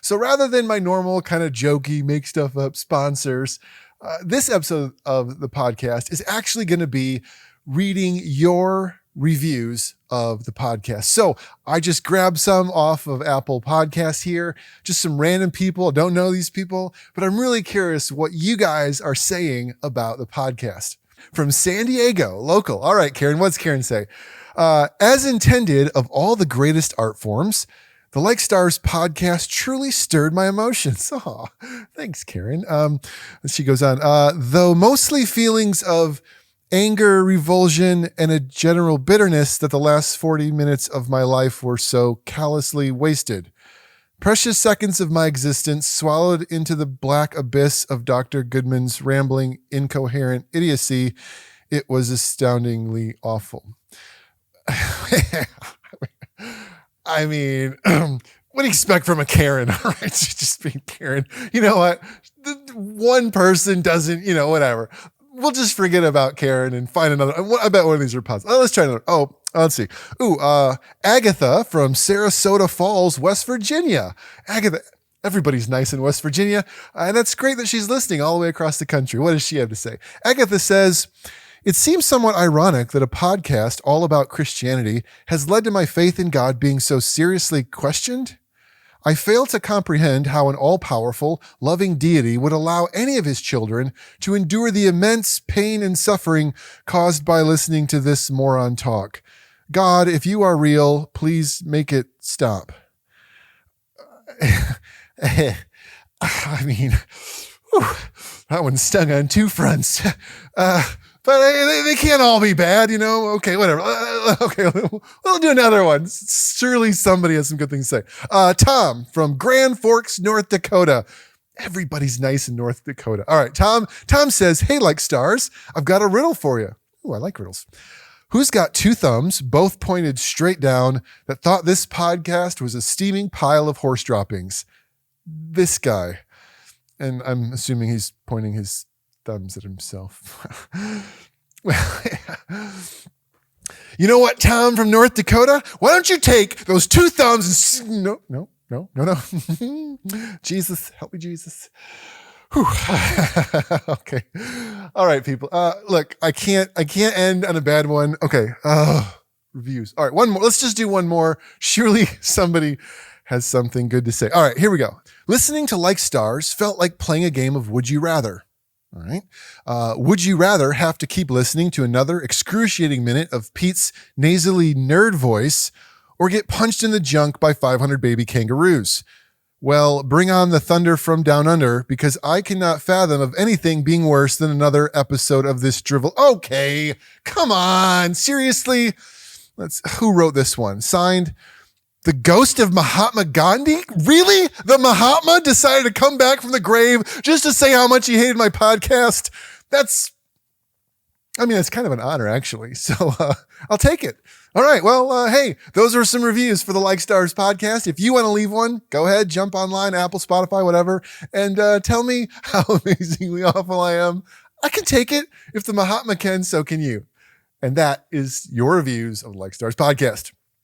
So rather than my normal kind of jokey, make stuff up sponsors, this episode of the podcast is actually going to be reading your reviews of the podcast. So I just grabbed some off of Apple Podcasts here, just some random people. I don't know these people, but I'm really curious what you guys are saying about the podcast. From San Diego, local. All right, Karen, what's Karen say? As intended of all the greatest art forms, the Like Stars podcast truly stirred my emotions. Oh, thanks, Karen. She goes on, though mostly feelings of anger, revulsion, and a general bitterness that the last 40 minutes of my life were so callously wasted. Precious seconds of my existence swallowed into the black abyss of Dr. Goodman's rambling, incoherent idiocy. It was astoundingly awful. I mean, what do you expect from a Karen? All right, she's just being Karen. You know what? One person doesn't, whatever. We'll just forget about Karen and find another. I bet one of these are positive. Let's try another. Oh, let's see. Agatha from Sarasota Falls, West Virginia. Agatha, everybody's nice in West Virginia. And that's great that she's listening all the way across the country. What does she have to say? Agatha says, it seems somewhat ironic that a podcast all about Christianity has led to my faith in God being so seriously questioned. I fail to comprehend how an all-powerful, loving deity would allow any of his children to endure the immense pain and suffering caused by listening to this moron talk. God, if you are real, please make it stop. I mean, that one stung on two fronts. But they can't all be bad, Okay, whatever. Okay, we'll do another one. Surely somebody has some good things to say. Tom from Grand Forks, North Dakota. Everybody's nice in North Dakota. All right, Tom says, hey, Like Stars, I've got a riddle for you. Ooh, I like riddles. Who's got two thumbs, both pointed straight down, that thought this podcast was a steaming pile of horse droppings? This guy. And I'm assuming he's pointing his thumbs at himself. Well, you know what, Tom from North Dakota? Why don't you take those two thumbs and no. Jesus, help me, Jesus. Whew. Okay. All right, people. Look, I can't end on a bad one. Okay. Reviews. All right, one more. Let's just do one more. Surely somebody has something good to say. All right, here we go. Listening to Like Stars felt like playing a game of Would You Rather. All right. Would you rather have to keep listening to another excruciating minute of Pete's nasally nerd voice or get punched in the junk by 500 baby kangaroos? Well, bring on the thunder from down under, because I cannot fathom of anything being worse than another episode of this drivel. Okay, come on. Seriously? Who wrote this one? Signed, the ghost of Mahatma Gandhi? Really? The Mahatma decided to come back from the grave just to say how much he hated my podcast? That's kind of an honor, actually. So I'll take it. All right. Well, hey, those are some reviews for the Like Stars podcast. If you want to leave one, go ahead, jump online, Apple, Spotify, whatever, and tell me how amazingly awful I am. I can take it. If the Mahatma can, so can you. And that is your reviews of the Like Stars podcast.